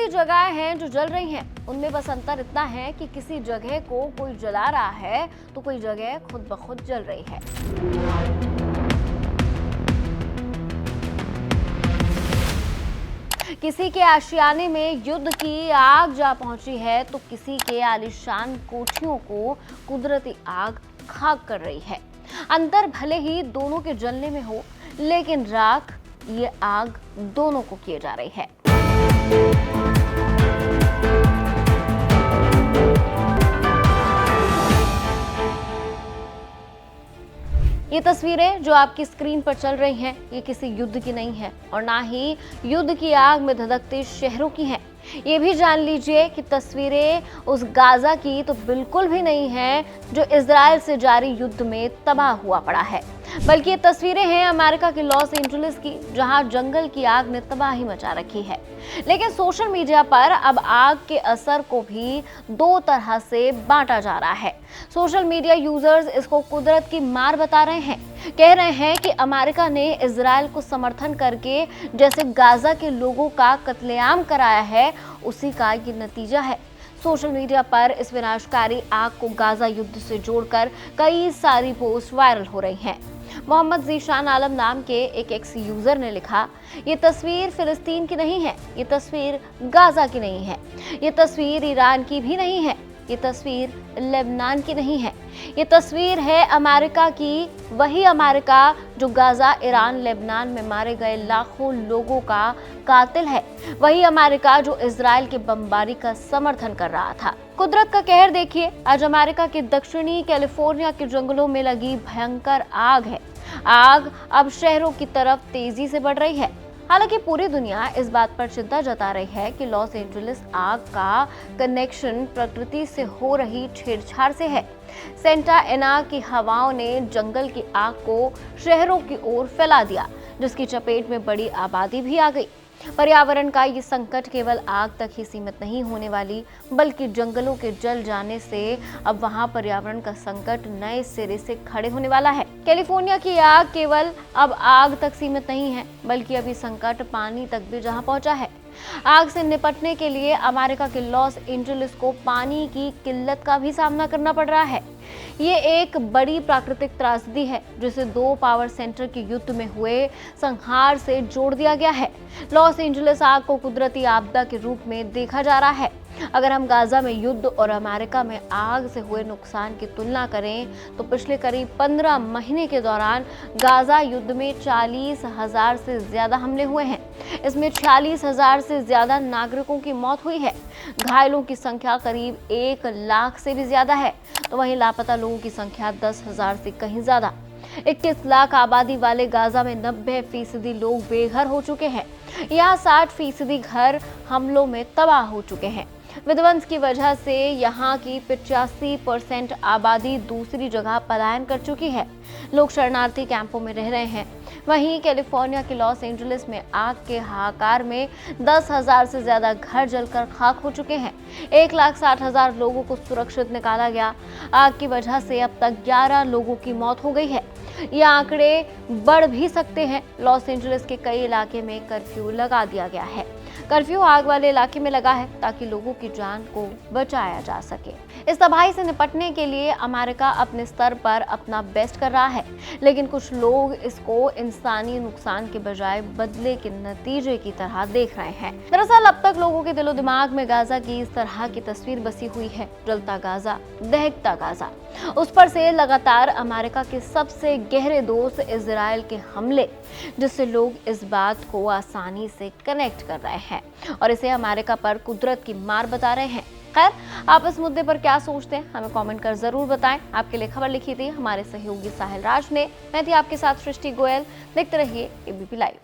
ऐसी जगह हैं जो जल रही हैं, उनमें बस अंतर इतना है कि किसी जगह को कोई जला रहा है तो कोई जगह खुद ब खुद जल रही है। किसी के आशियाने में युद्ध की आग जा पहुंची है तो किसी के आलीशान कोठियों को कुदरती आग खाक कर रही है। अंतर भले ही दोनों के जलने में हो, लेकिन राख ये आग दोनों को किए जा रही है। ये तस्वीरें जो आपकी स्क्रीन पर चल रही हैं, ये किसी युद्ध की नहीं है और ना ही युद्ध की आग में धधकते शहरों की हैं। ये भी जान लीजिए कि तस्वीरें उस गाजा की तो बिल्कुल भी नहीं है जो इजराइल से जारी युद्ध में तबाह हुआ पड़ा है, बल्कि ये तस्वीरें हैं अमेरिका के लॉस एंजलिस की, जहां जंगल की आग ने तबाही मचा रखी है। लेकिन सोशल मीडिया पर अब आग के असर को भी दो तरह से बांटा जा रहा है। सोशल मीडिया यूजर्स इसको कुदरत की मार बता रहे हैं, कह रहे हैं कि अमेरिका ने इजराइल को समर्थन करके जैसे गाजा के लोगों का कत्लेआम कराया है, उसी का ये नतीजा है। सोशल मीडिया पर इस विनाशकारी आग को गाजा युद्ध से जोड़कर कई सारी पोस्ट वायरल हो रही हैं। मोहम्मद ज़ीशान आलम नाम के एक एक्स यूजर ने लिखा, ये तस्वीर फिलिस्तीन की नहीं है, ये तस्वीर गाजा की नहीं है, ये तस्वीर ईरान की भी नहीं है, ये तस्वीर लेबनान की नहीं है, ये तस्वीर है अमेरिका की, वही अमेरिका जो गाजा, ईरान, लेबनान में मारे गए लाखों लोगों का कातिल है, वही अमेरिका जो इजराइल के बमबारी का समर्थन कर रहा था। कुदरत का कहर देखिए, आज अमेरिका के दक्षिणी कैलिफोर्निया के जंगलों में लगी भयंकर आग है। आग अब शहरों की तरफ तेजी से बढ़ रही है। हालांकि पूरी दुनिया इस बात पर चिंता जता रही है कि लॉस एंजलिस आग का कनेक्शन प्रकृति से हो रही छेड़छाड़ से है। सेंटा एना की हवाओं ने जंगल की आग को शहरों की ओर फैला दिया, जिसकी चपेट में बड़ी आबादी भी आ गई। पर्यावरण का ये संकट केवल आग तक ही सीमित नहीं होने वाली, बल्कि जंगलों के जल जाने से अब वहां पर्यावरण का संकट नए सिरे से खड़े होने वाला है। कैलिफोर्निया की आग केवल अब आग तक सीमित नहीं है, बल्कि अभी संकट पानी तक भी जहां पहुंचा है। आग से निपटने के लिए अमेरिका के लॉस एंजलिस को पानी की किल्लत का भी सामना करना पड़ रहा है। ये एक बड़ी प्राकृतिक त्रासदी है जिसे दो पावर सेंटर के युद्ध में हुए संहार से जोड़ दिया गया है। लॉस एंजलिस आग को कुदरती आपदा के रूप में देखा जा रहा है। अगर हम गाजा में युद्ध और अमेरिका में आग से हुए नुकसान की तुलना करें तो पिछले करीब 15 महीने के दौरान गाजा युद्ध में 40,000 से ज्यादा हमले हुए हैं। इसमें 46,000 से ज्यादा नागरिकों की मौत हुई है। घायलों की संख्या करीब 1 लाख से भी ज्यादा है, तो वहीं लापता लोगों की संख्या 10,000 से कहीं ज्यादा। 21 लाख आबादी वाले गाजा में 90% लोग बेघर हो चुके हैं। यहाँ 60% घर हमलों में तबाह हो चुके हैं। विध्वंस की वजह से यहाँ की 85% आबादी दूसरी जगह पलायन कर चुकी है। लोग शरणार्थी कैंपों में रह रहे हैं। वहीं कैलिफोर्निया के लॉस एंजलिस में आग के हाहाकार में 10,000 से ज्यादा घर जलकर खाक हो चुके हैं। 1,60,000 लोगों को सुरक्षित निकाला गया। आग की वजह से अब तक 11 लोगों की मौत हो गई है। ये आंकड़े बढ़ भी सकते हैं। लॉस एंजलिस के कई इलाके में कर्फ्यू लगा दिया गया है। कर्फ्यू आग वाले इलाके में लगा है ताकि लोगों की जान को बचाया जा सके। इस तबाही से निपटने के लिए अमेरिका अपने स्तर पर अपना बेस्ट कर रहा है, लेकिन कुछ लोग इसको इंसानी नुकसान के बजाय बदले के नतीजे की तरह देख रहे हैं। दरअसल अब तक लोगों के दिलो दिमाग में गाजा की इस तरह की तस्वीर बसी हुई है, जलता गाजा, दहकता गाजा, उस पर से लगातार अमेरिका के सबसे गहरे दोस्त इजराइल के हमले, जिससे लोग इस बात को आसानी से कनेक्ट कर रहे हैं और इसे अमेरिका पर कुदरत की मार बता रहे हैं। खैर, आप इस मुद्दे पर क्या सोचते हैं, हमें कमेंट कर जरूर बताएं। आपके लिए खबर लिखी थी हमारे सहयोगी साहिल राज ने। मैं थी आपके साथ सृष्टि गोयल। देखते रहिए एबीपी लाइव।